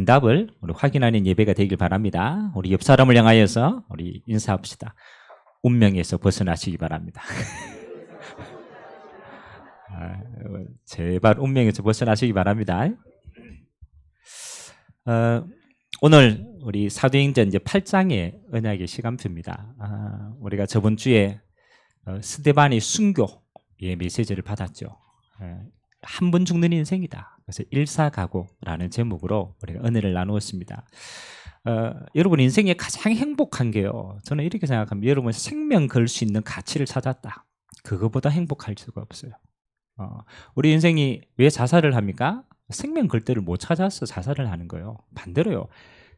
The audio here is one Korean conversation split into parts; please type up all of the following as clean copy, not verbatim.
응답을 우리 확인하는 예배가 되길 바랍니다. 우리 옆 사람을 향하여서 우리 인사합시다. 운명에서 벗어나시기 바랍니다. 제발 운명에서 벗어나시기 바랍니다. 오늘 우리 사도행전 이제 8장의 언약의 시간표입니다. 우리가 저번 주에 스데반의 순교의 메시지를 받았죠. 한 번 죽는 인생이다. 그래서 일사각오라는 제목으로 우리가 은혜를 나누었습니다. 여러분 인생에 가장 행복한 게요. 저는 이렇게 생각합니다. 여러분 생명 걸 수 있는 가치를 찾았다. 그거보다 행복할 수가 없어요. 우리 인생이 왜 자살을 합니까? 생명 걸 때를 못 찾아서 자살을 하는 거예요. 반대로요.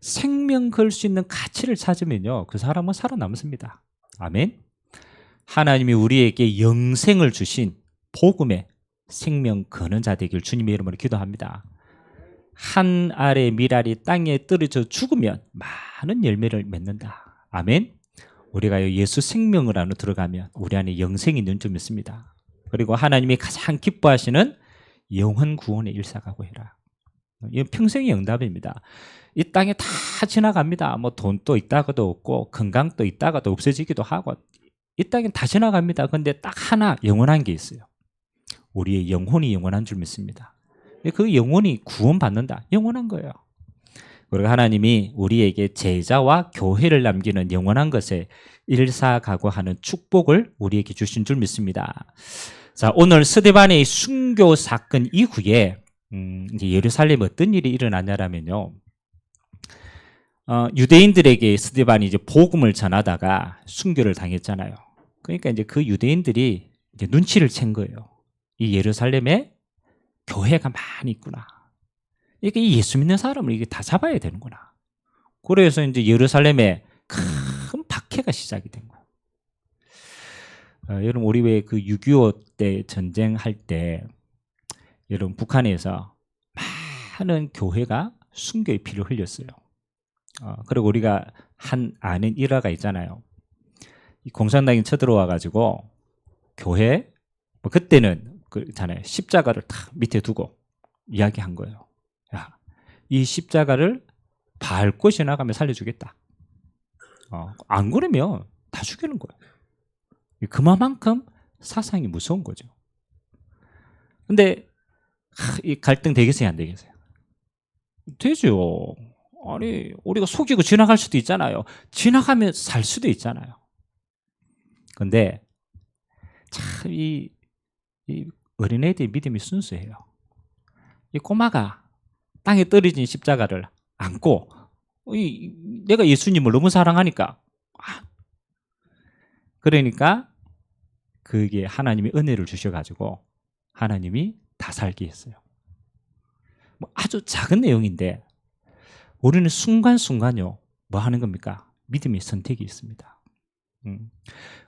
생명 걸 수 있는 가치를 찾으면요. 그 사람은 살아남습니다. 아멘. 하나님이 우리에게 영생을 주신 복음의 생명 거는 자 되길 주님의 이름으로 기도합니다. 한 알의 밀알이 땅에 떨어져 죽으면 많은 열매를 맺는다. 아멘. 우리가 예수 생명을 안으로 들어가면 우리 안에 영생이 있는 줄 믿습니다. 그리고 하나님이 가장 기뻐하시는 영혼 구원의 일사각오해라. 이건 평생의 응답입니다. 이 땅에 다 지나갑니다. 뭐 돈도 있다가도 없고 건강도 있다가도 없어지기도 하고 이 땅에 다 지나갑니다. 그런데 딱 하나 영원한 게 있어요. 우리의 영혼이 영원한 줄 믿습니다. 그 영혼이 구원받는다. 영원한 거예요. 그리고 하나님이 우리에게 제자와 교회를 남기는 영원한 것에 일사각오하는 축복을 우리에게 주신 줄 믿습니다. 자, 오늘 스데반의 순교 사건 이후에 이제 예루살렘에 어떤 일이 일어나냐면요. 유대인들에게 스데반이 이제 복음을 전하다가 순교를 당했잖아요. 그러니까 이제 그 유대인들이 이제 눈치를 챈 거예요. 이 예루살렘에 교회가 많이 있구나. 이게 예수 믿는 사람을 이게 다 잡아야 되는구나. 그래서 이제 예루살렘에 큰 박해가 시작이 된 거예요. 여러분 우리 왜 그 6.25 때 전쟁할 때 여러분 북한에서 많은 교회가 순교의 피를 흘렸어요. 그리고 우리가 아는 일화가 있잖아요. 이 공산당이 쳐들어와 가지고 교회 뭐 그때는 그잖아요. 십자가를 탁 밑에 두고 이야기한 거예요. 야, 이 십자가를 밟고 지나가면 살려주겠다. 안 그러면 다 죽이는 거예요. 그만큼 사상이 무서운 거죠. 근데 이 갈등 되겠어요, 안 되겠어요? 되죠. 아니 우리가 속이고 지나갈 수도 있잖아요. 지나가면 살 수도 있잖아요. 근데 참 이 어린애들의 믿음이 순수해요. 이 꼬마가 땅에 떨어진 십자가를 안고 내가 예수님을 너무 사랑하니까 그러니까 그게 하나님이 은혜를 주셔가지고 하나님이 다 살게 했어요. 뭐 아주 작은 내용인데 우리는 순간순간요 뭐 하는 겁니까? 믿음의 선택이 있습니다.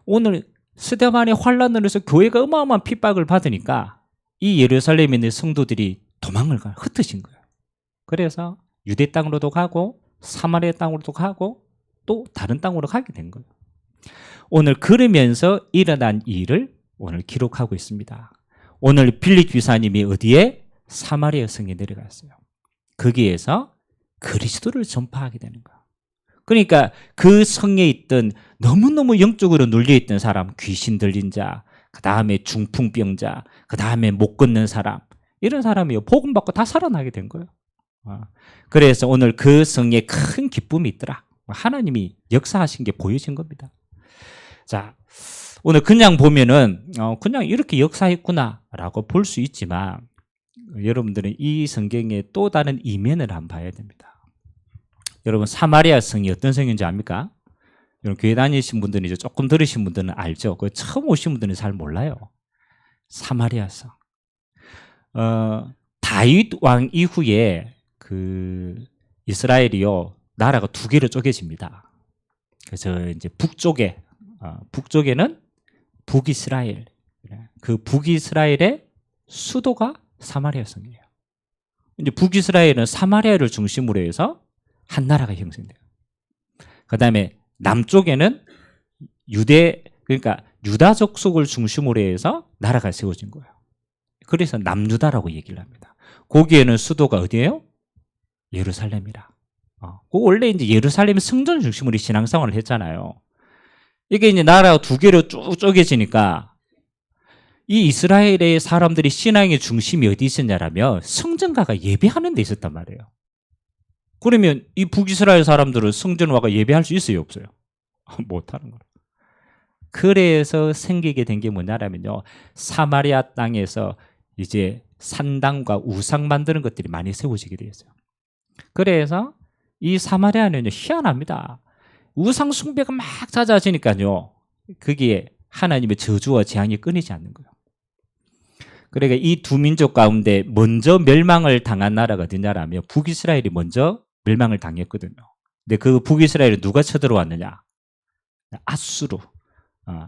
오늘 스데반의 환란으로 해서 교회가 어마어마한 핍박을 받으니까 이 예루살렘에 있는 성도들이 도망을 가요. 흩어진 거예요. 그래서 유대 땅으로도 가고 사마리아 땅으로도 가고 또 다른 땅으로 가게 된 거예요. 오늘 그러면서 일어난 일을 오늘 기록하고 있습니다. 오늘 빌립 귀사님이 어디에? 사마리아 성에 내려갔어요. 거기에서 그리스도를 전파하게 되는 거예요. 그러니까 그 성에 있던 너무너무 영적으로 눌려있던 사람, 귀신 들린 자, 그 다음에 중풍병자, 그 다음에 못 걷는 사람, 이런 사람이 복음 받고 다 살아나게 된 거예요. 그래서 오늘 그 성에 큰 기쁨이 있더라. 하나님이 역사하신 게 보여진 겁니다. 자, 오늘 그냥 보면은 그냥 이렇게 역사했구나라고 볼 수 있지만 여러분들은 이 성경의 또 다른 이면을 한번 봐야 됩니다. 여러분 사마리아 성이 어떤 성인지 압니까? 여러분 교회 다니신 분들은 이제 조금 들으신 분들은 알죠. 그 처음 오신 분들은 잘 몰라요. 사마리아 성. 다윗 왕 이후에 그 이스라엘이요 나라가 두 개로 쪼개집니다. 그래서 이제 북쪽에는 북이스라엘. 그 북이스라엘의 수도가 사마리아 성이에요. 이제 북이스라엘은 사마리아를 중심으로 해서 한 나라가 형성돼요. 그다음에 남쪽에는 그러니까 유다 족속을 중심으로 해서 나라가 세워진 거예요. 그래서 남유다라고 얘기를 합니다. 거기에는 수도가 어디예요? 예루살렘이라. 그 원래 이제 예루살렘 성전 중심으로 신앙생활을 했잖아요. 이게 이제 나라가 두 개로 쭉 쪼개지니까 이 이스라엘의 사람들이 신앙의 중심이 어디 있었냐라면 성전가가 예배하는 데 있었단 말이에요. 그러면 이 북이스라엘 사람들은 성전 와가 예배할 수 있어요, 없어요? 못하는 거예요. 그래서 생기게 된 게 뭐냐면요, 사마리아 땅에서 이제 산당과 우상 만드는 것들이 많이 세워지게 되었어요. 그래서 이 사마리아는요, 희한합니다. 우상 숭배가 막 잦아지니까요, 거기에 하나님의 저주와 재앙이 끊이지 않는 거예요. 그러니까 이 두 민족 가운데 먼저 멸망을 당한 나라가 어디냐라면 북이스라엘이 먼저 멸망을 당했거든요. 근데 그 북이스라엘을 누가 쳐들어왔느냐? 아수르,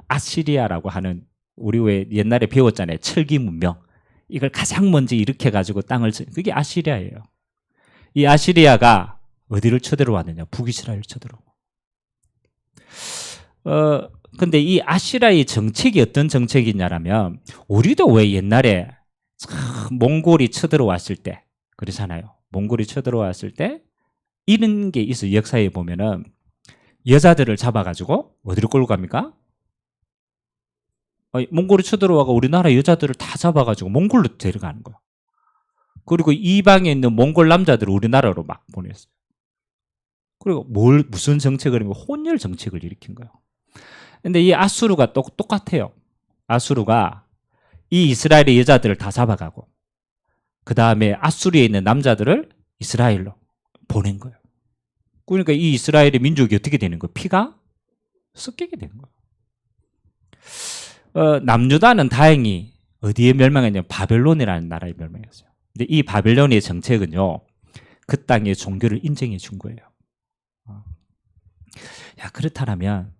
아시리아라고 하는, 우리 왜 옛날에 배웠잖아요. 철기 문명. 이걸 가장 먼저 일으켜가지고 땅을, 그게 아시리아예요. 이 아시리아가 어디를 쳐들어왔느냐? 북이스라엘을 쳐들어오고. 근데 이 아시리아의 정책이 어떤 정책이냐라면, 우리도 왜 옛날에 몽골이 쳐들어왔을 때, 그러잖아요. 몽골이 쳐들어왔을 때 이런 게 있어요. 역사에 보면은 여자들을 잡아가지고 어디로 끌고 갑니까? 몽골이 쳐들어와가 우리나라 여자들을 다 잡아가지고 몽골로 데려가는 거예요. 그리고 이방에 있는 몽골 남자들을 우리나라로 막 보냈어요. 그리고 무슨 정책을 하면 혼혈 정책을 일으킨 거예요. 근데 이 아수르가 똑같아요. 아수르가 이 이스라엘의 여자들을 다 잡아가고 그 다음에 아수르에 있는 남자들을 이스라엘로 보낸 거예요. 그러니까 이 이스라엘의 민족이 어떻게 되는 거예요? 피가 섞이게 되는 거예요. 남유다는 다행히 어디에 멸망했냐면 바벨론이라는 나라에 멸망했어요. 근데 이 바벨론의 정책은요, 그 땅의 종교를 인정해 준 거예요. 야, 그렇다면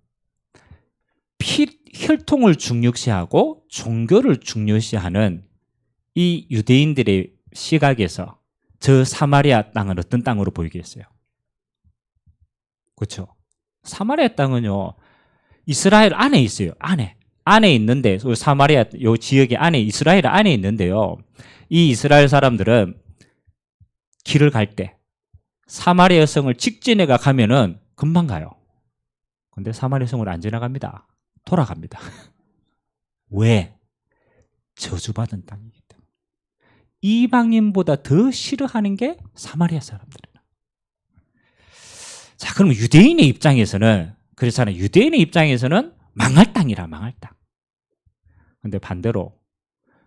혈통을 중요시하고 종교를 중요시하는 이 유대인들의 시각에서 저 사마리아 땅은 어떤 땅으로 보이겠어요? 그렇죠? 사마리아 땅은요, 이스라엘 안에 있어요. 안에 있는데, 사마리아 요 지역의 안에, 이스라엘 안에 있는데요, 이 이스라엘 사람들은 길을 갈 때 사마리아 성을 직진해가 가면은 금방 가요. 근데 사마리아 성을 안 지나갑니다. 돌아갑니다. 왜? 저주받은 땅이기 때문에. 이방인보다 더 싫어하는 게 사마리아 사람들이에요. 자, 그럼 유대인의 입장에서는, 그렇잖아요. 유대인의 입장에서는 망할 땅이라, 망할 땅. 근데 반대로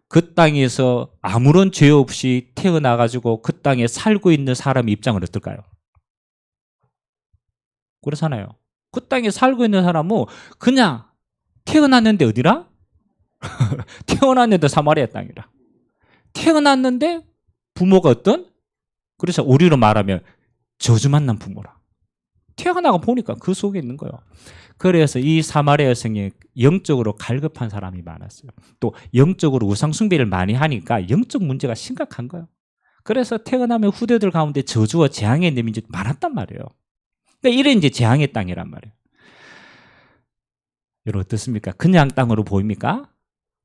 그 땅에서 아무런 죄 없이 태어나가지고 그 땅에 살고 있는 사람의 입장은 어떨까요? 그렇잖아요. 그 땅에 살고 있는 사람은 그냥 태어났는데 어디라? 태어났는데 사마리아 땅이라. 태어났는데 부모가 어떤? 그래서 우리로 말하면 저주 만난 부모라. 태어나가 보니까 그 속에 있는 거예요. 그래서 이 사마리아 성에 영적으로 갈급한 사람이 많았어요. 또 영적으로 우상 숭배를 많이 하니까 영적 문제가 심각한 거예요. 그래서 태어나면 후대들 가운데 저주와 재앙의 내민들이 많았단 말이에요. 그러니까 이런 이제 재앙의 땅이란 말이에요. 여러분 어떻습니까? 그냥 땅으로 보입니까?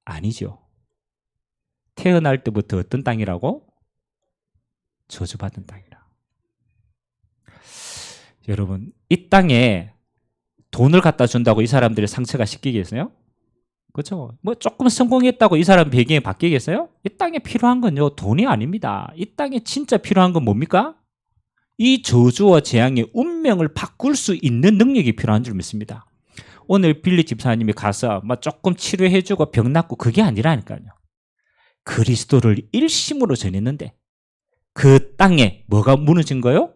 아니죠. 태어날 때부터 어떤 땅이라고? 저주받은 땅이라. 여러분, 이 땅에 돈을 갖다 준다고 이 사람들의 상처가 씻기겠어요? 그렇죠? 뭐 조금 성공했다고 이 사람 배경이 바뀌겠어요? 이 땅에 필요한 건요, 돈이 아닙니다. 이 땅에 진짜 필요한 건 뭡니까? 이 저주와 재앙의 운명을 바꿀 수 있는 능력이 필요한 줄 믿습니다. 오늘 빌리 집사님이 가서 뭐 조금 치료해주고 병 낫고 그게 아니라니까요. 그리스도를 일심으로 전했는데 그 땅에 뭐가 무너진 거예요?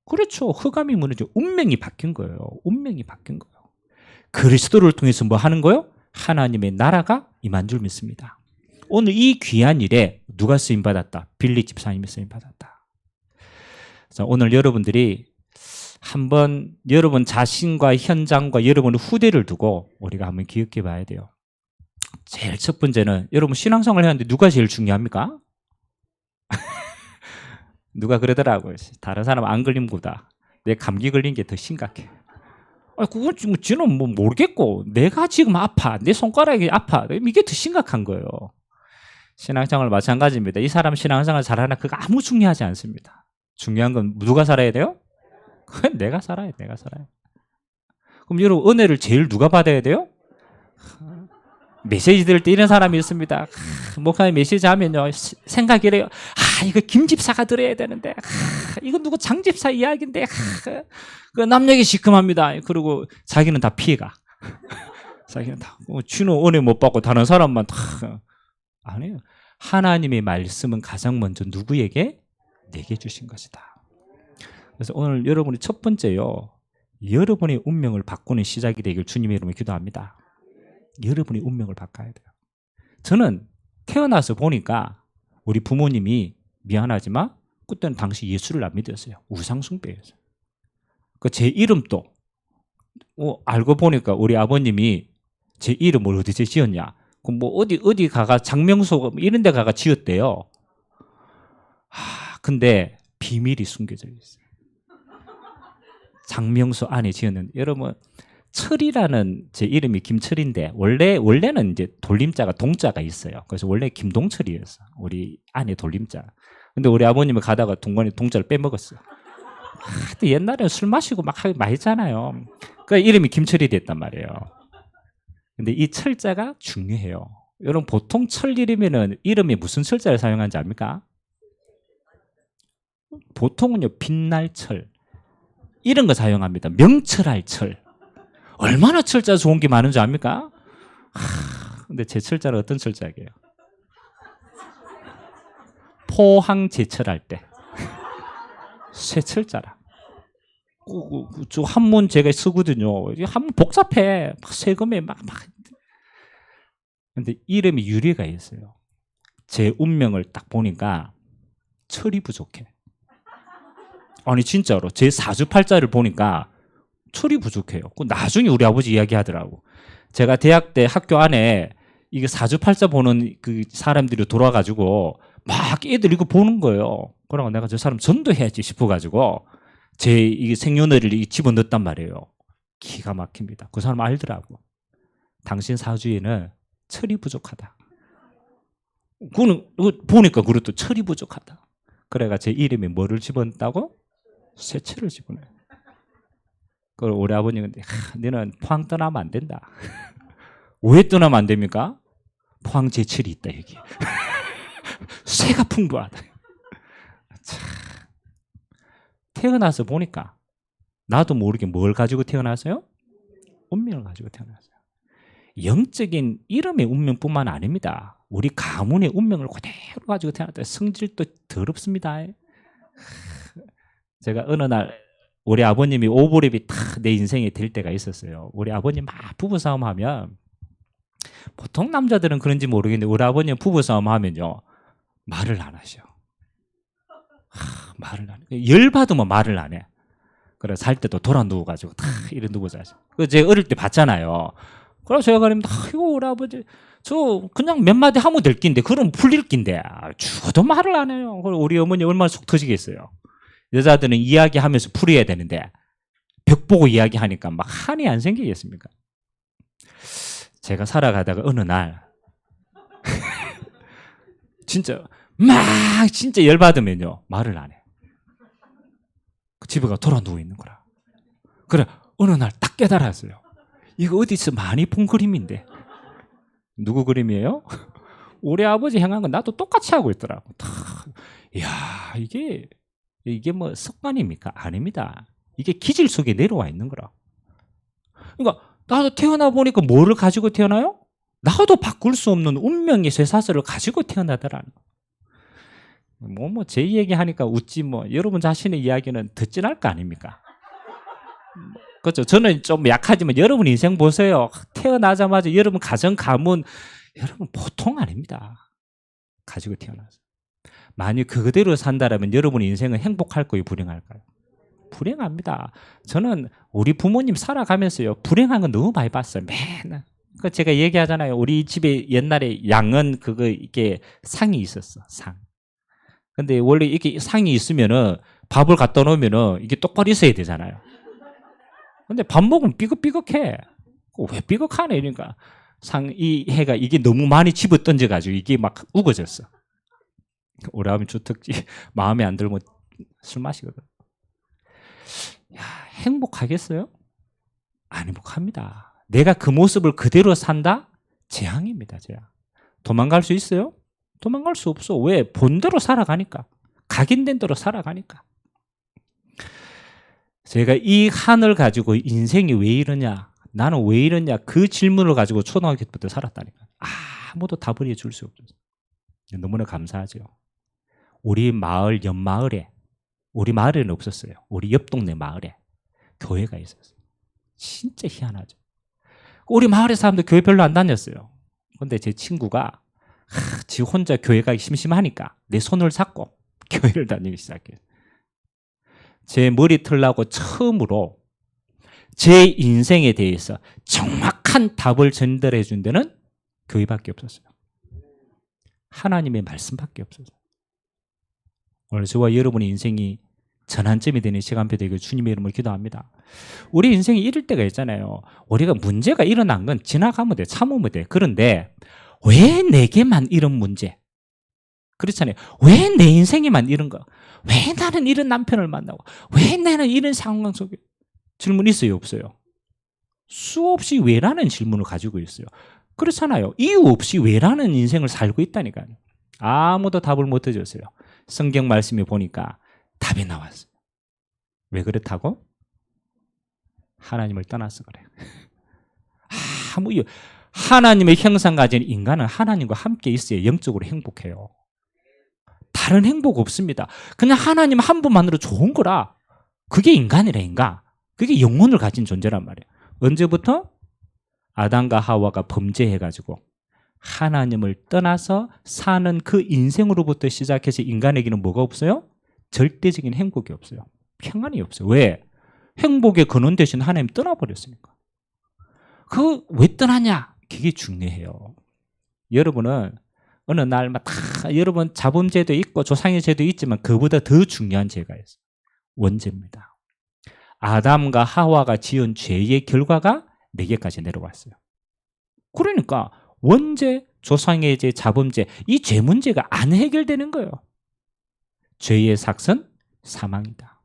그렇죠. 흑암이 무너져 운명이 바뀐 거예요. 운명이 바뀐 거예요. 그리스도를 통해서 뭐 하는 거예요? 하나님의 나라가 임한 줄 믿습니다. 오늘 이 귀한 일에 누가 쓰임받았다? 빌리 집사님이 쓰임받았다. 자, 오늘 여러분들이 한번 여러분 자신과 현장과 여러분의 후대를 두고 우리가 한번 기억해 봐야 돼요. 제일 첫 번째는 여러분 신앙생활을 하는데 누가 제일 중요합니까? 누가 그러더라고요. 다른 사람 안 걸린 것보다 내 감기 걸린 게 더 심각해. 그건 지금 쟤는 뭐 모르겠고 내가 지금 아파. 내 손가락이 아파. 이게 더 심각한 거예요. 신앙생활 마찬가지입니다. 이 사람 신앙생활 잘하나 그거 아무 중요하지 않습니다. 중요한 건 누가 살아야 돼요? 그건 내가 살아야 돼, 내가 살아야. 그럼 여러분 은혜를 제일 누가 받아야 돼요? 메시지 들을 때 이런 사람이 있습니다. 목사님 메시지 하면요 생각이 래요. 이거 김 집사가 들어야 되는데, 이거 누구 장 집사 이야기인데, 그 남 얘기 시큼합니다. 그리고 자기는 다 피해가. 자기는 다 주는 은혜 못 받고 다른 사람만 다 아니에요. 하나님의 말씀은 가장 먼저 누구에게? 내게 주신 것이다. 그래서 오늘 여러분이 첫 번째요, 여러분의 운명을 바꾸는 시작이 되길 주님의 이름으로 기도합니다. 여러분의 운명을 바꿔야 돼요. 저는 태어나서 보니까 우리 부모님이 미안하지만 그때는 당시 예수를 안 믿었어요. 우상숭배였어요. 그 제 이름도 알고 보니까 우리 아버님이 제 이름을 어디서 지었냐? 그럼 뭐 어디 가가 장명소 이런 데 가가 지었대요. 근데 비밀이 숨겨져 있어요. 장명소 안에 지었는데, 여러분 철이라는 제 이름이 김철인데 원래는 이제 돌림자가 동자가 있어요. 그래서 원래 김동철이었어. 우리 안에 돌림자. 근데 우리 아버님이 가다가 동자를 빼먹었어요. 옛날에 술 마시고 막 많이 했잖아요. 그러니까 이름이 김철이 됐단 말이에요. 근데 이 철자가 중요해요. 여러분 보통 철 이름에는 이름에 무슨 철자를 사용하는지 압니까? 보통은요 빛날 철 이런 거 사용합니다. 명철할 철. 얼마나 철자 좋은 게 많은지 압니까? 근데 제 철자는 어떤 철자예요? 포항 제철할 때 새 철자라. 저 한문 제가 쓰거든요. 한문 복잡해. 세금에 막. 근데 이름이 유래가 있어요. 제 운명을 딱 보니까 철이 부족해. 아니 진짜로 제 사주팔자를 보니까 철이 부족해요. 나중에 우리 아버지 이야기하더라고. 제가 대학 때 학교 안에 이게 사주팔자 보는 그 사람들이 돌아가지고 막 애들 이거 보는 거예요. 그러고 내가 저 사람 전도해야지 싶어가지고 제 이게 생년월일을 집어넣었단 말이에요. 기가 막힙니다. 그 사람 알더라고. 당신 사주에는 철이 부족하다. 그거는 보니까 그것도 철이 부족하다. 그래가 제 이름에 뭐를 집어넣었다고? 새 철을 집어넣어요. 그걸 우리 아버님은 너는 포항 떠나면 안 된다. 왜 떠나면 안 됩니까? 포항 제철이 있다 여기. 새가 풍부하다. 참. 태어나서 보니까 나도 모르게 뭘 가지고 태어났어요? 운명을 가지고 태어났어요. 영적인 이름의 운명뿐만 아닙니다. 우리 가문의 운명을 그대로 가지고 태어났다. 성질도 더럽습니다. 제가 어느 날 우리 아버님이 오버랩이 탁 내 인생에 될 때가 있었어요. 우리 아버님 막 부부싸움 하면, 보통 남자들은 그런지 모르겠는데 우리 아버님 부부싸움 하면요 말을 안 하셔. 말을 안 해. 열받으면 말을 안 해. 그래서 살 때도 돌아 누워가지고 탁 이래 누워 자죠. 그 제가 어릴 때 봤잖아요. 그래서 제가 그러면 아이고 우리 아버지 저 그냥 몇 마디 하면 될 낀데 그럼 풀릴 낀데 죽어도 말을 안 해요. 그리고 우리 어머니 얼마나 속 터지겠어요. 여자들은 이야기하면서 풀어야 되는데 벽 보고 이야기하니까 막 한이 안 생기겠습니까? 제가 살아가다가 어느 날 진짜 열받으면요 말을 안 해. 집에 가 돌아 누워 있는 거라. 그래 어느 날 딱 깨달았어요. 이거 어디서 많이 본 그림인데. 누구 그림이에요? 우리 아버지 행한 건 나도 똑같이 하고 있더라고. 이야 이게 뭐 습관입니까? 아닙니다. 이게 기질 속에 내려와 있는 거라. 그러니까 나도 태어나 보니까 뭐를 가지고 태어나요? 나도 바꿀 수 없는 운명의 쇠사슬을 가지고 태어나더라는. 제 얘기하니까 웃지 여러분 자신의 이야기는 듣진 할 거 아닙니까? 그렇죠. 저는 좀 약하지만 여러분 인생 보세요. 태어나자마자 여러분 가정 가문 여러분 보통 아닙니다. 가지고 태어나서. 만약 그대로 산다라면 여러분 인생은 행복할까요? 불행할까요? 불행합니다. 저는 우리 부모님 살아가면서요 불행한 건 너무 많이 봤어요. 맨날. 그 제가 얘기하잖아요. 우리 집에 옛날에 양은 이게 상이 있었어. 상. 근데 원래 이렇게 상이 있으면은 밥을 갖다 놓으면은 이게 똑바로 있어야 되잖아요. 근데 밥 먹으면 삐걱삐걱해. 왜 삐걱하네 이러니까 이 해가 이게 너무 많이 집어 던져가지고 이게 막 우거졌어. 우리 아버님 주특기 마음에 안 들면 술 마시거든. 야, 행복하겠어요? 안 행복합니다. 내가 그 모습을 그대로 산다? 재앙입니다. 재앙. 도망갈 수 있어요? 도망갈 수 없어. 왜? 본대로 살아가니까. 각인된 대로 살아가니까. 제가 이 한을 가지고 인생이 왜 이러냐, 나는 왜 이러냐, 그 질문을 가지고 초등학교 때부터 살았다니까. 아무도 답을 해줄 수 없어요. 너무나 감사하죠. 우리 마을 옆마을에, 우리 마을에는 없었어요. 우리 옆 동네 마을에 교회가 있었어요. 진짜 희한하죠. 우리 마을의 사람들 교회 별로 안 다녔어요. 근데 제 친구가 지 혼자 교회 가기 심심하니까 내 손을 잡고 교회를 다니기 시작해요. 제 머리 털라고 처음으로 제 인생에 대해서 정확한 답을 전달해 준 데는 교회밖에 없었어요. 하나님의 말씀밖에 없었어요. 오늘 저와 여러분의 인생이 전환점이 되는 시간표 되길 주님의 이름으로 기도합니다. 우리 인생이 이럴 때가 있잖아요. 우리가 문제가 일어난 건 지나가면 돼, 참으면 돼. 그런데 왜 내게만 이런 문제? 그렇잖아요. 왜 내 인생에만 이런 거? 왜 나는 이런 남편을 만나고? 왜 나는 이런 상황 속에? 질문 있어요, 없어요? 수없이 왜라는 질문을 가지고 있어요. 그렇잖아요. 이유 없이 왜라는 인생을 살고 있다니까요. 아무도 답을 못 해줬어요. 성경 말씀에 보니까 답이 나왔어요. 왜 그렇다고? 하나님을 떠나서 그래요. 아무 이유. 하나님의 형상 가진 인간은 하나님과 함께 있어야 영적으로 행복해요. 다른 행복 없습니다. 그냥 하나님 한 분만으로 좋은 거라. 그게 인간이라, 인간. 그게 영혼을 가진 존재란 말이에요. 언제부터? 아담과 하와가 범죄해가지고 하나님을 떠나서 사는 그 인생으로부터 시작해서 인간에게는 뭐가 없어요? 절대적인 행복이 없어요. 평안이 없어요. 왜? 행복의 근원 대신 하나님 떠나버렸으니까. 그 왜 떠나냐? 그게 중요해요. 여러분은 어느 날마다 여러분 자범죄도 있고 조상의 죄도 있지만 그보다 더 중요한 죄가 있어요. 원죄입니다. 아담과 하와가 지은 죄의 결과가 내게까지 내려왔어요. 그러니까 원죄, 조상의 죄, 자범죄, 이 죄 문제가 안 해결되는 거예요. 죄의 삭은 사망이다.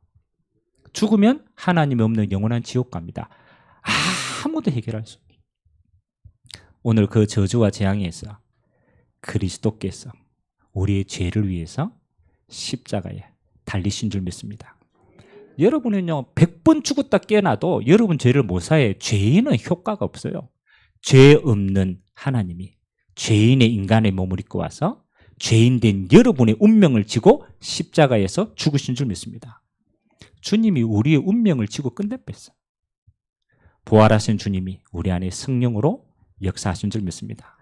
죽으면 하나님이 없는 영원한 지옥 갑니다. 아무도 해결할 수 없어요. 오늘 그 저주와 재앙에서 그리스도께서 우리의 죄를 위해서 십자가에 달리신 줄 믿습니다. 여러분은요 100번 죽었다 깨어나도 여러분 죄를 못 사해. 죄인은 효과가 없어요. 죄 없는 하나님이 죄인의 인간의 몸을 입고 와서 죄인된 여러분의 운명을 지고 십자가에서 죽으신 줄 믿습니다. 주님이 우리의 운명을 지고 끝내뺐어. 부활하신 주님이 우리 안에 성령으로 역사하신 줄 믿습니다.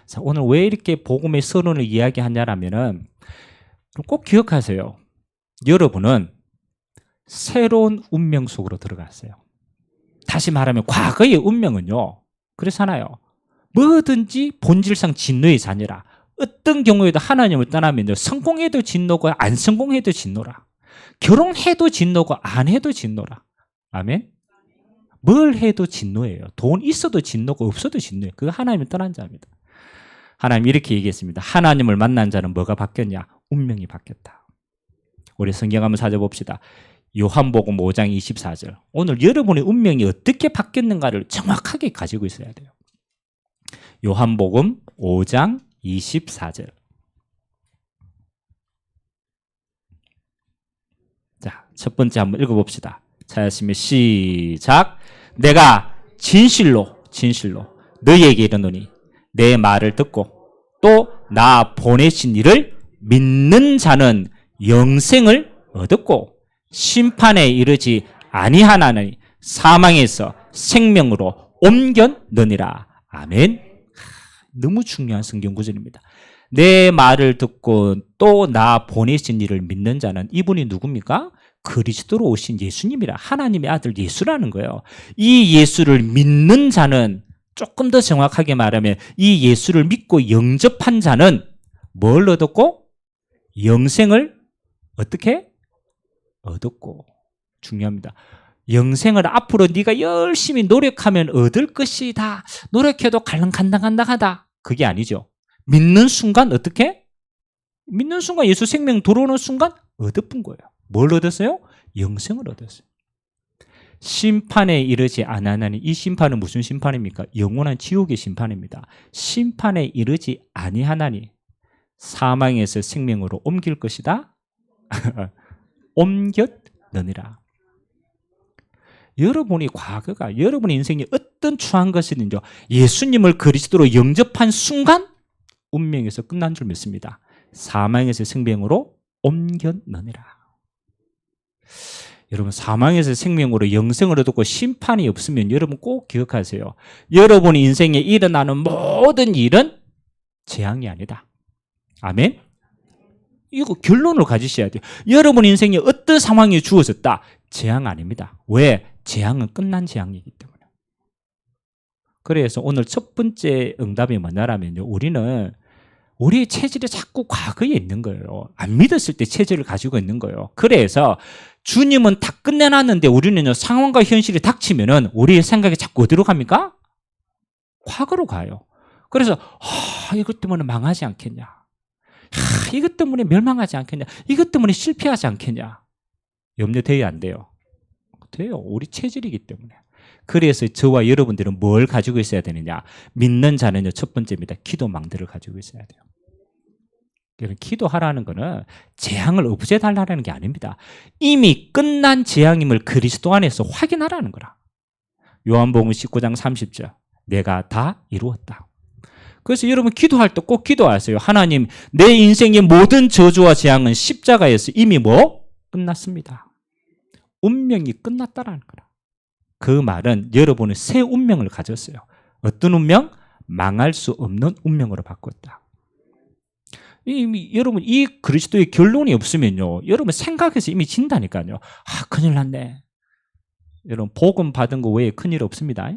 자, 오늘 왜 이렇게 복음의 선언을 이야기하냐라면은 꼭 기억하세요. 여러분은 새로운 운명 속으로 들어갔어요. 다시 말하면 과거의 운명은요. 그렇잖아요. 뭐든지 본질상 진노의 자녀라. 어떤 경우에도 하나님을 떠나면요. 성공해도 진노고 안 성공해도 진노라. 결혼해도 진노고 안 해도 진노라. 아멘? 뭘 해도 진노예요. 돈 있어도 진노고 없어도 진노예요. 그거 하나님을 떠난 자입니다. 하나님 이렇게 얘기했습니다. 하나님을 만난 자는 뭐가 바뀌었냐? 운명이 바뀌었다. 우리 성경 한번 찾아봅시다. 요한복음 5장 24절. 오늘 여러분의 운명이 어떻게 바뀌었는가를 정확하게 가지고 있어야 돼요. 요한복음 5장 24절. 자, 첫 번째 한번 읽어봅시다. 찾으시면 시작. 내가 진실로 너희에게 이르노니 내 말을 듣고 또 나 보내신 이를 믿는 자는 영생을 얻었고 심판에 이르지 아니하나니 사망에서 생명으로 옮겼느니라. 아멘. 너무 중요한 성경 구절입니다. 내 말을 듣고 또 나 보내신 이를 믿는 자는 이분이 누굽니까? 그리스도로 오신 예수님이라. 하나님의 아들 예수라는 거예요. 이 예수를 믿는 자는, 조금 더 정확하게 말하면 이 예수를 믿고 영접한 자는 뭘 얻었고? 영생을 어떻게? 얻었고. 중요합니다. 영생을 앞으로 네가 열심히 노력하면 얻을 것이다. 노력해도 갈랑간당간당하다. 그게 아니죠. 믿는 순간 어떻게? 믿는 순간 예수 생명 들어오는 순간 얻어본 거예요. 뭘 얻었어요? 영생을 얻었어요. 심판에 이르지 아니하나니, 이 심판은 무슨 심판입니까? 영원한 지옥의 심판입니다. 심판에 이르지 아니하나니 사망에서 생명으로 옮길 것이다. 옮겼느니라. 여러분이 과거가 여러분의 인생에 어떤 추한 것이든지 예수님을 그리스도로 영접한 순간 운명에서 끝난 줄 믿습니다. 사망에서 생명으로 옮겼느니라. 여러분, 사망에서 생명으로 영생을 얻고 심판이 없으면 여러분 꼭 기억하세요. 여러분 인생에 일어나는 모든 일은 재앙이 아니다. 아멘? 이거 결론을 가지셔야 돼요. 여러분 인생에 어떤 상황이 주어졌다. 재앙 아닙니다. 왜? 재앙은 끝난 재앙이기 때문에. 그래서 오늘 첫 번째 응답이 뭐냐면요. 우리는 우리의 체질이 자꾸 과거에 있는 거예요. 안 믿었을 때 체질을 가지고 있는 거예요. 그래서 주님은 다 끝내놨는데 우리는 상황과 현실이 닥치면은 우리의 생각이 자꾸 어디로 갑니까? 과거로 가요. 그래서 이것 때문에 망하지 않겠냐? 이것 때문에 멸망하지 않겠냐? 이것 때문에 실패하지 않겠냐? 염려돼야 안 돼요. 돼요. 우리 체질이기 때문에. 그래서 저와 여러분들은 뭘 가지고 있어야 되느냐? 믿는 자는요, 첫 번째입니다. 기도망대를 가지고 있어야 돼요. 기도하라는 거는 재앙을 없애달라는 게 아닙니다. 이미 끝난 재앙임을 그리스도 안에서 확인하라는 거라. 요한복음 19장 30절. 내가 다 이루었다. 그래서 여러분 기도할 때 꼭 기도하세요. 하나님, 내 인생의 모든 저주와 재앙은 십자가에서 이미 끝났습니다. 운명이 끝났다라는 거라. 그 말은 여러분은 새 운명을 가졌어요. 어떤 운명? 망할 수 없는 운명으로 바꿨다. 여러분 이 그리스도의 결론이 없으면요, 여러분 생각해서 이미 진다니까요. 큰일 났네. 여러분 복음 받은 거 외에 큰일 없습니다.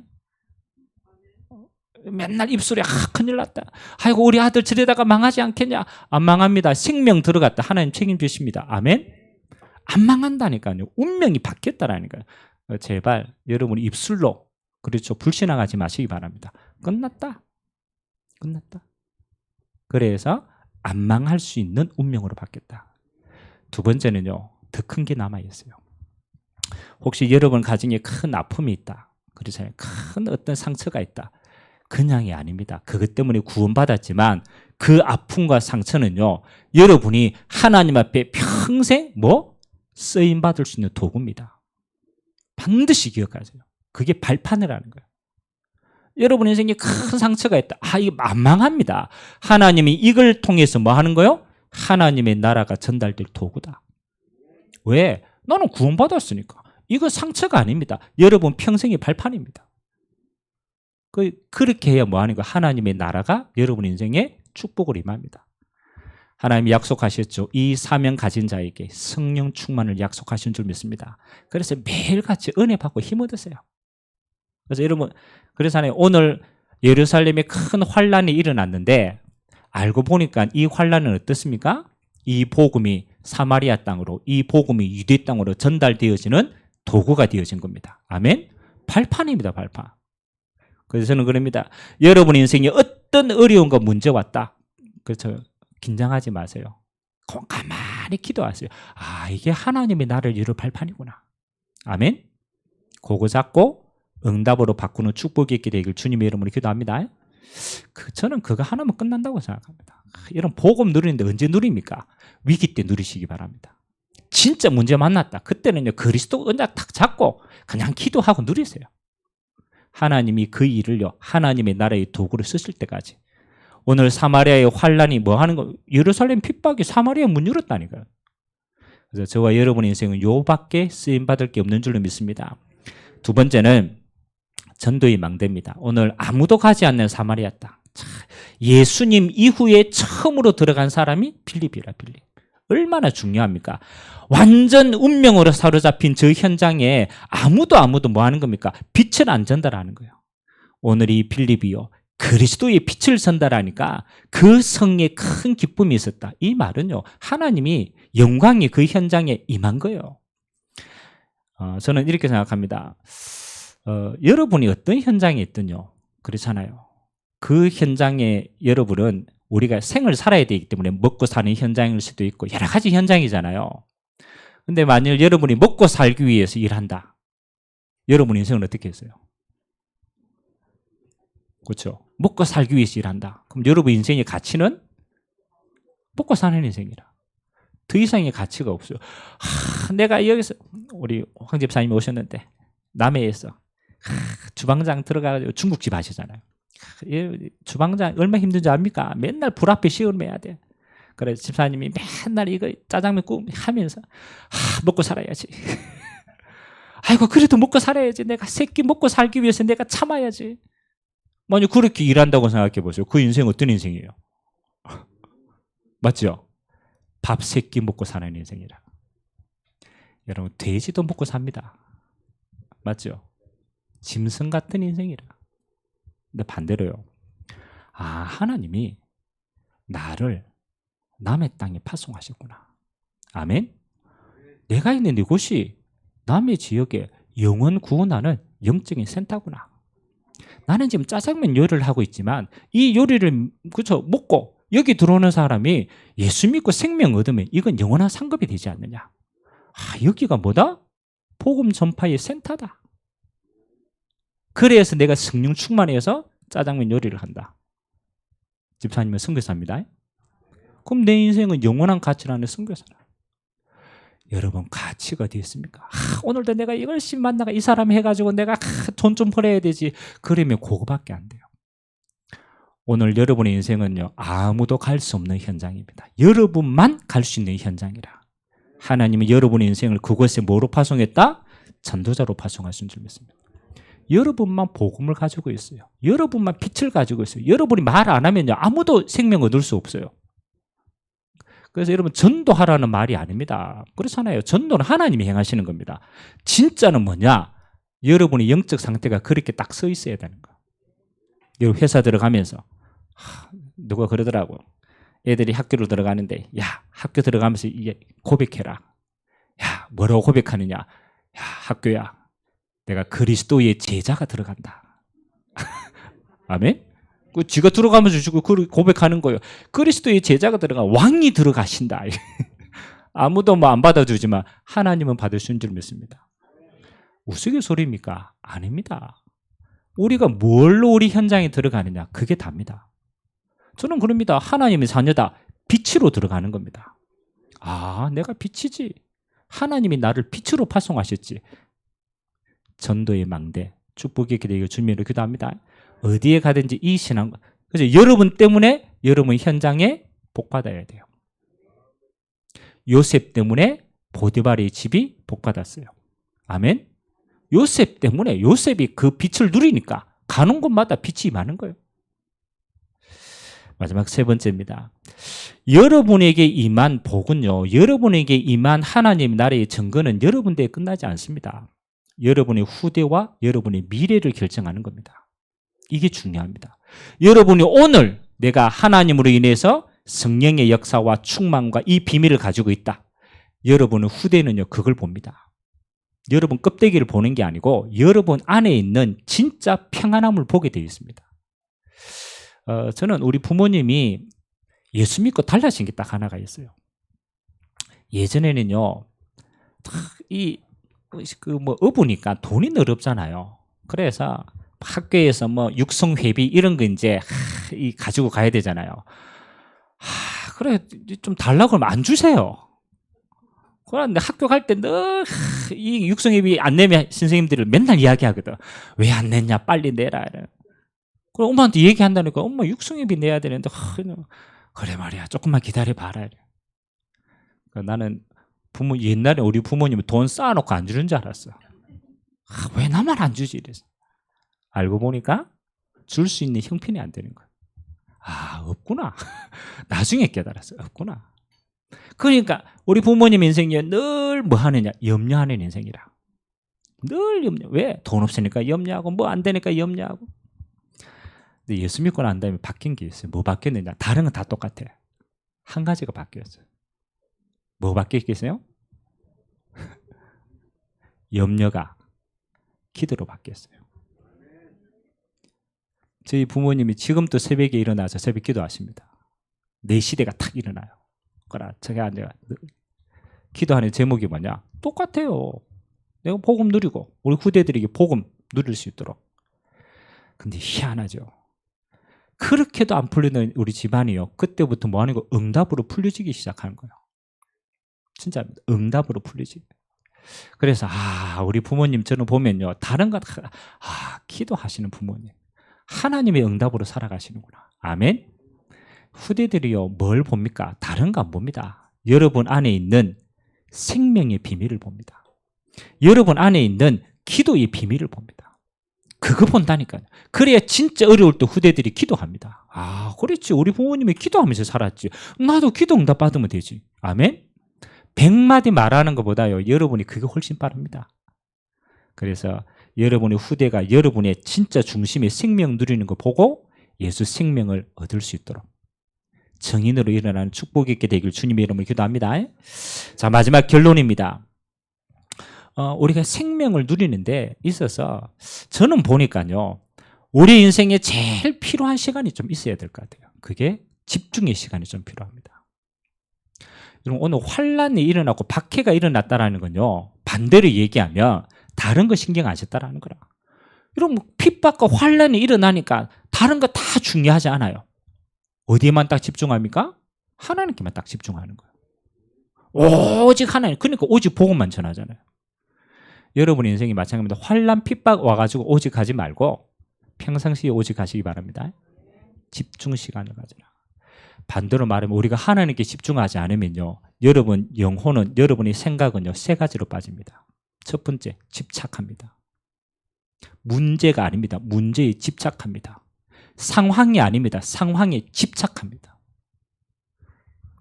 맨날 입술에 큰일 났다. 아이고 우리 아들 저러다가 망하지 않겠냐? 안 망합니다. 생명 들어갔다. 하나님 책임지십니다. 아멘. 안 망한다니까요. 운명이 바뀌었다라니까요. 제발 여러분 입술로 그렇죠 불신앙하지 마시기 바랍니다. 끝났다. 그래서 안 망할 수 있는 운명으로 바뀌었다. 두 번째는요, 더 큰 게 남아있어요. 혹시 여러분 가정에 큰 아픔이 있다. 그렇잖아요. 큰 어떤 상처가 있다. 그냥이 아닙니다. 그것 때문에 구원받았지만 그 아픔과 상처는요, 여러분이 하나님 앞에 평생 쓰임받을 수 있는 도구입니다. 반드시 기억하세요. 그게 발판이라는 거예요. 여러분 인생에 큰 상처가 있다. 이거 안 망합니다. 하나님이 이걸 통해서 뭐 하는 거예요? 하나님의 나라가 전달될 도구다. 왜? 나는 구원받았으니까. 이거 상처가 아닙니다. 여러분 평생의 발판입니다. 그렇게 해야 뭐 하는 거예요? 하나님의 나라가 여러분 인생에 축복을 임합니다. 하나님이 약속하셨죠. 이 사명 가진 자에게 성령 충만을 약속하신 줄 믿습니다. 그래서 매일같이 은혜 받고 힘 얻으세요. 그래서 여러분, 그래서 오늘 예루살렘에 큰 환란이 일어났는데 알고 보니까 이 환란은 어떻습니까? 이 복음이 사마리아 땅으로, 이 복음이 유대 땅으로 전달되어지는 도구가 되어진 겁니다. 아멘? 발판입니다, 발판. 그래서 저는 그럽니다. 여러분 인생에 어떤 어려움과 문제 왔다. 그렇죠. 긴장하지 마세요. 가만히 기도하세요. 이게 하나님이 나를 이룰 발판이구나. 아멘? 그거 잡고 응답으로 바꾸는 축복이 있게 되길 주님의 이름으로 기도합니다. 저는 그거 하나면 끝난다고 생각합니다. 이런 복음 누리는데 언제 누립니까? 위기 때 누리시기 바랍니다. 진짜 문제 만났다. 그때는요, 그리스도 언약 탁 잡고 그냥 기도하고 누리세요. 하나님이 그 일을요, 하나님의 나라의 도구를 쓰실 때까지. 오늘 사마리아의 환란이 뭐 하는 거? 예루살렘 핍박이 사마리아 문 열었다니까요. 그래서 저와 여러분의 인생은 요밖에 쓰임받을 게 없는 줄로 믿습니다. 두 번째는 전도의 망대입니다. 오늘 아무도 가지 않는 사마리아 땅. 예수님 이후에 처음으로 들어간 사람이 빌립이라, 빌립. 얼마나 중요합니까? 완전 운명으로 사로잡힌 저 현장에 아무도 뭐 하는 겁니까? 빛을 안 전달하는 거예요. 오늘 이 빌립이요, 그리스도의 빛을 전달하니까 그 성에 큰 기쁨이 있었다. 이 말은요, 하나님이 영광이 그 현장에 임한 거예요. 저는 이렇게 생각합니다. 여러분이 어떤 현장에 있든요, 그렇잖아요. 그 현장에 여러분은 우리가 생을 살아야 되기 때문에 먹고 사는 현장일 수도 있고 여러 가지 현장이잖아요. 근데 만일 여러분이 먹고 살기 위해서 일한다. 여러분 인생은 어떻게 했어요? 그렇죠? 먹고 살기 위해서 일한다. 그럼 여러분 인생의 가치는 먹고 사는 인생이라. 더 이상의 가치가 없어요. 내가 여기서 우리 황 집사님이 오셨는데 남해에서 주방장 들어가가지고 중국집 하시잖아요. 주방장 얼마나 힘든지 압니까? 맨날 불 앞에 시험해야 돼. 그래서 집사님이 맨날 이거 짜장면 하면서 먹고 살아야지. 아이고 그래도 먹고 살아야지. 내가 새끼 먹고 살기 위해서 내가 참아야지. 만약 그렇게 일한다고 생각해 보세요. 그 인생 어떤 인생이에요? 맞죠? 밥 새끼 먹고 사는 인생이라. 여러분 돼지도 먹고 삽니다. 맞죠? 짐승 같은 인생이라. 근데 반대로요. 하나님이 나를 남의 땅에 파송하셨구나. 아멘? 내가 있는 이곳이 남의 지역에 영혼 구원하는 영적인 센터구나. 나는 지금 짜장면 요리를 하고 있지만 이 요리를 그쵸 먹고 여기 들어오는 사람이 예수 믿고 생명 얻으면 이건 영원한 상급이 되지 않느냐. 여기가 뭐다? 복음 전파의 센터다. 그래서 내가 성령 충만해서 짜장면 요리를 한다. 집사님은 선교사입니다. 그럼 내 인생은 영원한 가치라는 선교사라. 여러분 가치가 어디 있습니까? 오늘도 내가 열심히 만나가 이 사람 해가지고 내가 돈 좀 벌어야 되지. 그러면 그거밖에 안 돼요. 오늘 여러분의 인생은요 아무도 갈 수 없는 현장입니다. 여러분만 갈 수 있는 현장이라. 하나님은 여러분의 인생을 그곳에 뭐로 파송했다? 전도자로 파송하신 줄 믿습니다. 여러분만 복음을 가지고 있어요. 여러분만 빛을 가지고 있어요. 여러분이 말 안 하면요 아무도 생명 얻을 수 없어요. 그래서 여러분 전도하라는 말이 아닙니다. 그렇잖아요. 전도는 하나님이 행하시는 겁니다. 진짜는 뭐냐? 여러분의 영적 상태가 그렇게 딱 서 있어야 되는 거예요. 여러분 회사 들어가면서 누가 그러더라고. 애들이 학교를 들어가는데 야 학교 들어가면서 이게 고백해라. 야 뭐라고 고백하느냐? 야 학교야 내가 그리스도의 제자가 들어간다. 아멘? 그 지가 들어가면서 지금 고백하는 거예요. 그리스도의 제자가 들어가 왕이 들어가신다. 아무도 뭐 안 받아주지만 하나님은 받으신 줄 믿습니다. 우스갯소리입니까? 아닙니다. 우리가 뭘로 우리 현장에 들어가느냐 그게 답니다. 저는 그럽니다. 하나님의 자녀다. 빛으로 들어가는 겁니다. 내가 빛이지. 하나님이 나를 빛으로 파송하셨지. 전도의 망대 축복의 기대가 주님으로 기도합니다. 어디에 가든지 이 신앙, 그래서 여러분 때문에 여러분 현장에 복 받아야 돼요. 요셉 때문에 보디발의 집이 복 받았어요. 아멘. 요셉 때문에 요셉이 그 빛을 누리니까 가는 곳마다 빛이 많은 거예요. 마지막 세 번째입니다. 여러분에게 임한 복은요, 여러분에게 임한 하나님 나라의 증거는 여러분들에 끝나지 않습니다. 여러분의 후대와 여러분의 미래를 결정하는 겁니다. 이게 중요합니다. 여러분이 오늘 내가 하나님으로 인해서 성령의 역사와 충만과 이 비밀을 가지고 있다. 여러분의 후대는요 그걸 봅니다. 여러분 껍데기를 보는 게 아니고 여러분 안에 있는 진짜 평안함을 보게 되어 있습니다. 저는 우리 부모님이 예수 믿고 달라진 게 딱 하나가 있어요. 예전에는요 어부니까 돈이 늘 없잖아요. 그래서 학교에서 뭐 육성회비 이런 거 이제 가지고 가야 되잖아요. 그래 좀 달라고 하면 안 주세요. 그런데 학교 갈 때 늘 이 육성회비 안 내면 선생님들을 맨날 이야기하거든. 왜 안 냈냐 빨리 내라. 그럼 엄마한테 얘기한다니까 엄마 육성회비 내야 되는데 그래 말이야 조금만 기다려봐라. 나는 옛날에 우리 부모님은 돈 쌓아놓고 안 주는 줄 알았어. 왜 나만 안 주지 이래서. 알고 보니까 줄 수 있는 형편이 안 되는 거야. 없구나. 나중에 깨달았어. 없구나. 그러니까 우리 부모님 인생이 늘 뭐 하느냐? 염려하는 인생이라. 늘 염려. 왜? 돈 없으니까 염려하고 뭐 안 되니까 염려하고. 근데 예수 믿고 난 다음에 바뀐 게 있어요. 뭐 바뀌었느냐? 다른 건 다 똑같아. 한 가지가 바뀌었어요. 뭐 바뀌었겠어요? 염려가 기도로 바뀌었어요. 저희 부모님이 지금도 새벽에 일어나서 새벽 기도하십니다. 내 시대가 탁 일어나요. 그러나 제가 기도하는 제목이 뭐냐? 똑같아요. 내가 복음 누리고 우리 후대들에게 복음 누릴 수 있도록. 근데 희한하죠. 그렇게도 안 풀리는 우리 집안이요. 그때부터 뭐 하는 거? 응답으로 풀려지기 시작하는 거예요. 진짜 응답으로 풀리지. 그래서 우리 부모님 저는 보면요. 다른 것 기도하시는 부모님. 하나님의 응답으로 살아가시는구나. 아멘. 후대들이요. 뭘 봅니까? 다른 거 안 봅니다. 여러분 안에 있는 생명의 비밀을 봅니다. 여러분 안에 있는 기도의 비밀을 봅니다. 그거 본다니까요. 그래야 진짜 어려울 때 후대들이 기도합니다. 그렇지. 우리 부모님이 기도하면서 살았지. 나도 기도 응답 받으면 되지. 아멘. 100마디 말하는 것보다요. 여러분이 그게 훨씬 빠릅니다. 그래서 여러분의 후대가 여러분의 진짜 중심의 생명 누리는 거 보고 예수 생명을 얻을 수 있도록 정인으로 일어나는 축복 있게 되길 주님의 이름으로 기도합니다. 자, 마지막 결론입니다. 우리가 생명을 누리는데 있어서 저는 보니까요. 우리 인생에 제일 필요한 시간이 좀 있어야 될 것 같아요. 그게 집중의 시간이 좀 필요합니다. 여러분, 오늘 환란이 일어나고 박해가 일어났다라는 건요. 반대로 얘기하면 다른 거 신경 안 썼다라는 거라. 여러분, 핍박과 환란이 일어나니까 다른 거 다 중요하지 않아요. 어디에만 딱 집중합니까? 하나님께만 딱 집중하는 거예요. 오직 하나님. 그러니까 오직 복음만 전하잖아요. 여러분 인생이 마찬가지입니다. 환란 핍박 와가지고 오직 하지 말고 평상시에 오직 하시기 바랍니다. 집중 시간을 가져라. 반대로 말하면 우리가 하나님께 집중하지 않으면요. 여러분 영혼은, 여러분의 생각은요. 세 가지로 빠집니다. 첫 번째, 집착합니다. 문제가 아닙니다. 문제에 집착합니다. 상황이 아닙니다. 상황에 집착합니다.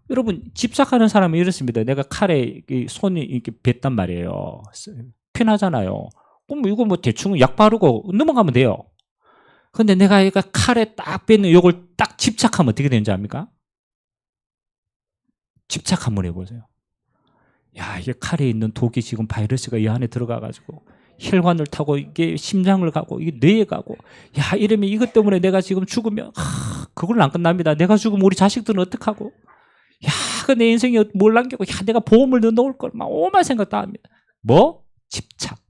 여러분 집착하는 사람은 이렇습니다. 내가 칼에 손이 이렇게 뱉단 말이에요. 편하잖아요. 그럼 이거 뭐 대충 약 바르고 넘어가면 돼요. 근데 내가 이거 칼에 딱 뱉는 이걸 딱 집착하면 어떻게 되는지 압니까? 집착 한번 해보세요. 야, 이게 칼에 있는 독이 지금 바이러스가 이 안에 들어가가지고 혈관을 타고 이게 심장을 가고 이게 뇌에 가고, 야, 이러면 이것 때문에 내가 지금 죽으면 그걸로 안 끝납니다. 내가 죽으면 우리 자식들은 어떡하고, 야, 그 내 인생에 뭘 남기고, 야, 내가 보험을 더 넣을 걸 막 오만 생각 다 합니다. 뭐? 집착.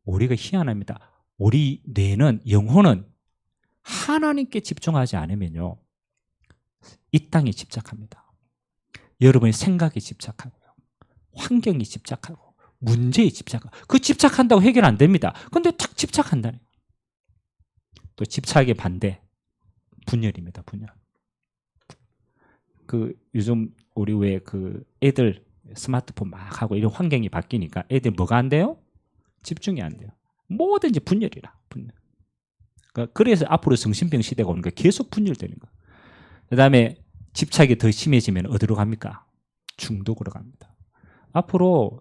우리가 희한합니다. 우리 뇌는, 영혼은 하나님께 집중하지 않으면요, 이 땅에 집착합니다. 여러분의 생각에 집착하고요, 환경에 집착하고, 문제에 집착하고. 그 집착한다고 해결 안 됩니다. 근데 딱 집착한다니. 또 집착의 반대, 분열입니다. 분열. 요즘 우리 왜 애들 스마트폰 막 하고 이런 환경이 바뀌니까 애들 뭐가 안 돼요? 집중이 안 돼요. 뭐든지 분열이라. 분열. 그래서 앞으로 정신병 시대가 오는 거예요. 계속 분열되는 거예요. 그 다음에 집착이 더 심해지면 어디로 갑니까? 중독으로 갑니다. 앞으로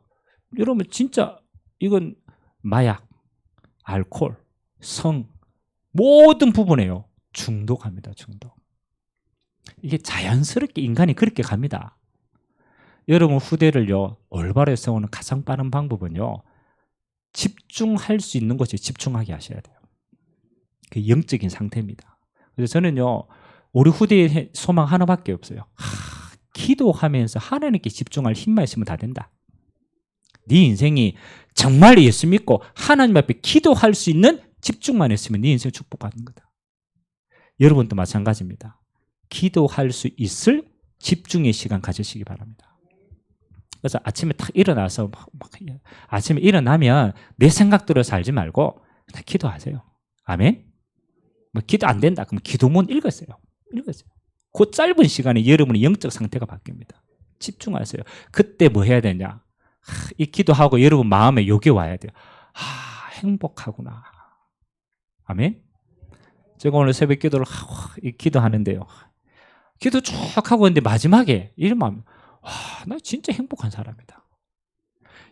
여러분 진짜 이건 마약, 알코올, 성 모든 부분에요. 중독합니다. 중독. 이게 자연스럽게 인간이 그렇게 갑니다. 여러분 후대를요 올바로 세우는 가장 빠른 방법은요, 집중할 수 있는 것에 집중하게 하셔야 돼요. 그 영적인 상태입니다. 그래서 저는요 우리 후대의 소망 하나밖에 없어요. 기도하면서 하나님께 집중할 힘만 있으면 다 된다. 네 인생이 정말 예수 믿고 하나님 앞에 기도할 수 있는 집중만 했으면 네 인생 축복받는 거다. 여러분도 마찬가지입니다. 기도할 수 있을 집중의 시간 가지시기 바랍니다. 그래서 아침에 딱 일어나서 아침에 일어나면 내 생각대로 살지 말고 그냥 기도하세요. 아멘. 뭐 기도 안 된다 그러면 기도문 읽으세요. 그 짧은 시간에 여러분의 영적 상태가 바뀝니다. 집중하세요. 그때 뭐 해야 되냐? 이 기도하고 여러분 마음에 요게 와야 돼요. 행복하구나. 아멘. 제가 오늘 새벽 기도를 하고 기도하는데요. 기도 쭉 하고 있는데 마지막에 이런 마음, 나 진짜 행복한 사람이다.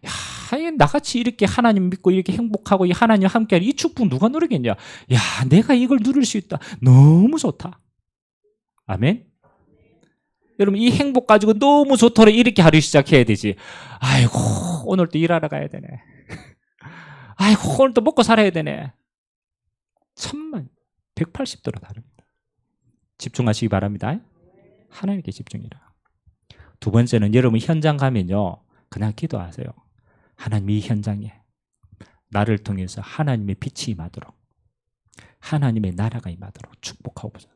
야, 나같이 이렇게 하나님 믿고 이렇게 행복하고 이 하나님 함께하는 이 축복 누가 누리겠냐? 야, 내가 이걸 누릴 수 있다. 너무 좋다. 아멘. 여러분 이 행복 가지고 너무 좋더라 이렇게 하루 시작해야 되지. 아이고 오늘 또 일하러 가야 되네. 아이고 오늘 또 먹고 살아야 되네. 천만 180도로 다릅니다. 집중하시기 바랍니다. 하나님께 집중이라. 두 번째는 여러분 현장 가면요, 그냥 기도하세요. 하나님, 이 현장에 나를 통해서 하나님의 빛이 임하도록, 하나님의 나라가 임하도록 축복하옵소서.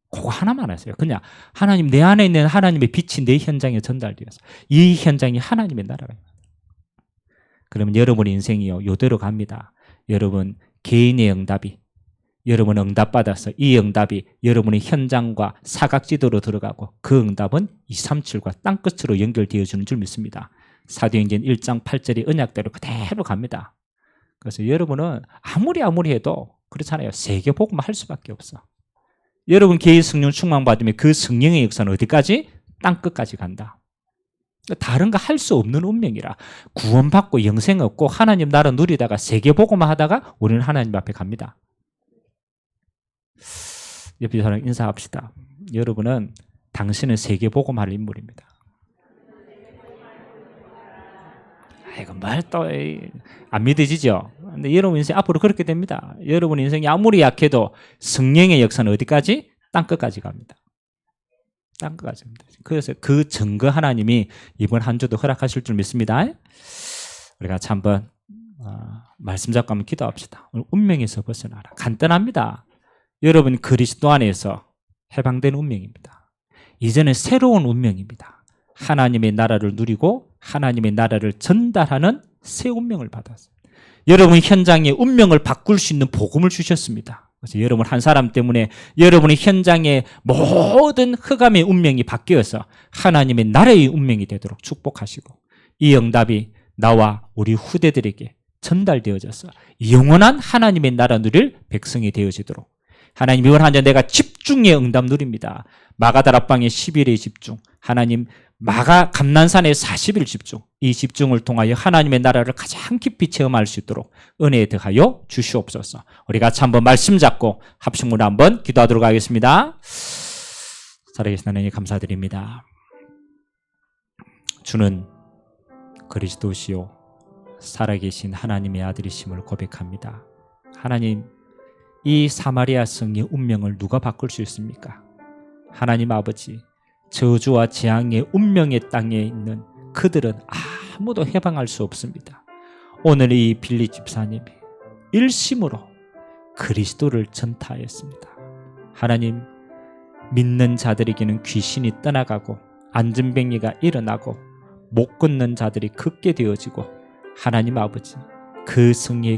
그거 하나만 하세요. 그냥 하나님, 내 안에 있는 하나님의 빛이 내 현장에 전달되어서 이 현장이 하나님의 나라가 임하도록. 그러면 여러분의 인생이요, 요대로 갑니다. 여러분 개인의 응답이, 여러분 응답받아서 이 응답이 여러분의 현장과 사각지도로 들어가고 그 응답은 237과 땅끝으로 연결되어지는 줄 믿습니다. 사도행전 1장 8절의 언약대로 그대로 갑니다. 그래서 여러분은 아무리 해도 그렇잖아요. 세계복음만 할 수밖에 없어. 여러분 개인 성령 충만받으면 그 성령의 역사는 어디까지? 땅끝까지 간다. 다른 거 할 수 없는 운명이라. 구원받고 영생 얻고 하나님 나라 누리다가 세계복음만 하다가 우리는 하나님 앞에 갑니다. 옆에 사람 인사합시다. 여러분은 당신은 세계복음할 인물입니다. 이거 말 또 안 믿어지죠? 근데 여러분 인생 앞으로 그렇게 됩니다. 여러분 인생이 아무리 약해도 성령의 역사는 어디까지? 땅끝까지 갑니다. 땅끝까지 갑니다. 그래서 그 증거 하나님이 이번 한 주도 허락하실 줄 믿습니다. 우리가 한번 말씀 잡고 한번 기도합시다. 오늘 운명에서 벗어나라. 간단합니다. 여러분 그리스도 안에서 해방된 운명입니다. 이제는 새로운 운명입니다. 하나님의 나라를 누리고 하나님의 나라를 전달하는 새 운명을 받았어요. 여러분 현장에 운명을 바꿀 수 있는 복음을 주셨습니다. 그래서 여러분 한 사람 때문에 여러분의 현장의 모든 흑암의 운명이 바뀌어서 하나님의 나라의 운명이 되도록 축복하시고 이 응답이 나와 우리 후대들에게 전달되어져서 영원한 하나님의 나라 누릴 백성이 되어지도록 하나님, 이번 한 주 내가 집중의 응답 누립니다. 마가다락방의 10일의 집중, 하나님 마가 감난산의 40일 집중, 이 집중을 통하여 하나님의 나라를 가장 깊이 체험할 수 있도록 은혜에 더하여 주시옵소서. 우리 같이 한번 말씀 잡고 합심으로 한번 기도하도록 하겠습니다. 살아계신 하나님 감사드립니다. 주는 그리스도시요 살아계신 하나님의 아들이심을 고백합니다. 하나님, 이 사마리아 성의 운명을 누가 바꿀 수 있습니까? 하나님 아버지, 저주와 재앙의 운명의 땅에 있는 그들은 아무도 해방할 수 없습니다. 오늘 이 빌리 집사님이 일심으로 그리스도를 전파하였습니다. 하나님, 믿는 자들에게는 귀신이 떠나가고 안전병리가 일어나고 못 걷는 자들이 걷게 되어지고 하나님 아버지, 그 성의에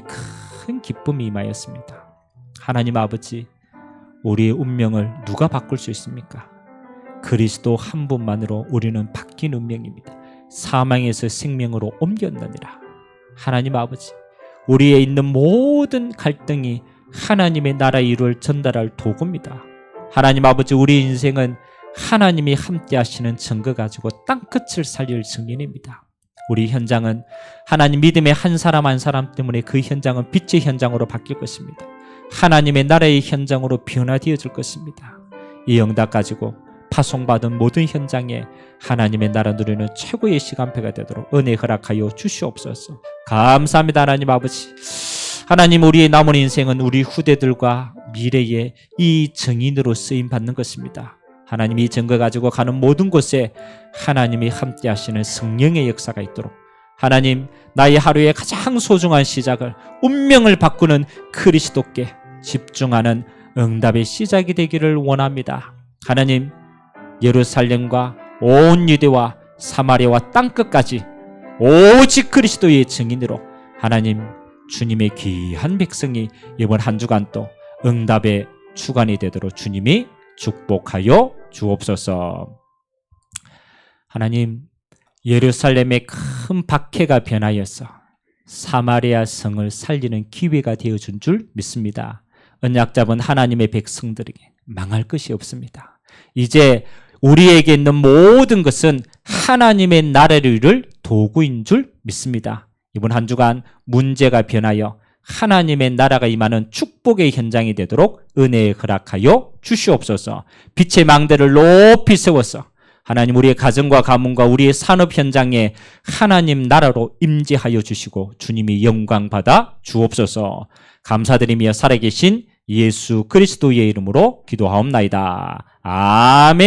큰 기쁨이 임하였습니다. 하나님 아버지, 우리의 운명을 누가 바꿀 수 있습니까? 그리스도 한 분만으로 우리는 바뀐 운명입니다. 사망에서 생명으로 옮겼느니라. 하나님 아버지, 우리에 있는 모든 갈등이 하나님의 나라의 일을 전달할 도구입니다. 하나님 아버지, 우리 인생은 하나님이 함께 하시는 증거 가지고 땅끝을 살릴 증인입니다. 우리 현장은 하나님 믿음의 한 사람 한 사람 때문에 그 현장은 빛의 현장으로 바뀔 것입니다. 하나님의 나라의 현장으로 변화되어질 것입니다. 이 응답 가지고 파송받은 모든 현장에 하나님의 나라 누리는 최고의 시간표가 되도록 은혜 허락하여 주시옵소서. 감사합니다. 하나님 아버지, 하나님, 우리의 남은 인생은 우리 후대들과 미래의 이 증인으로 쓰임받는 것입니다. 하나님, 이 증거 가지고 가는 모든 곳에 하나님이 함께 하시는 성령의 역사가 있도록 하나님, 나의 하루의 가장 소중한 시작을 운명을 바꾸는 그리스도께 집중하는 응답의 시작이 되기를 원합니다. 하나님, 예루살렘과 온 유대와 사마리아와 땅끝까지 오직 그리스도의 증인으로 하나님, 주님의 귀한 백성이 이번 한 주간 또 응답의 주간이 되도록 주님이 축복하여 주옵소서. 하나님, 예루살렘의 큰 박해가 변하여서 사마리아 성을 살리는 기회가 되어준 줄 믿습니다. 언약 잡은 하나님의 백성들에게 망할 것이 없습니다. 이제 우리에게 있는 모든 것은 하나님의 나라를 이룰 도구인 줄 믿습니다. 이번 한 주간 문제가 변하여 하나님의 나라가 임하는 축복의 현장이 되도록 은혜에 허락하여 주시옵소서. 빛의 망대를 높이 세워서 하나님, 우리의 가정과 가문과 우리의 산업 현장에 하나님 나라로 임재하여 주시고 주님이 영광 받아 주옵소서. 감사드리며 살아계신 예수 그리스도의 이름으로 기도하옵나이다. 아멘.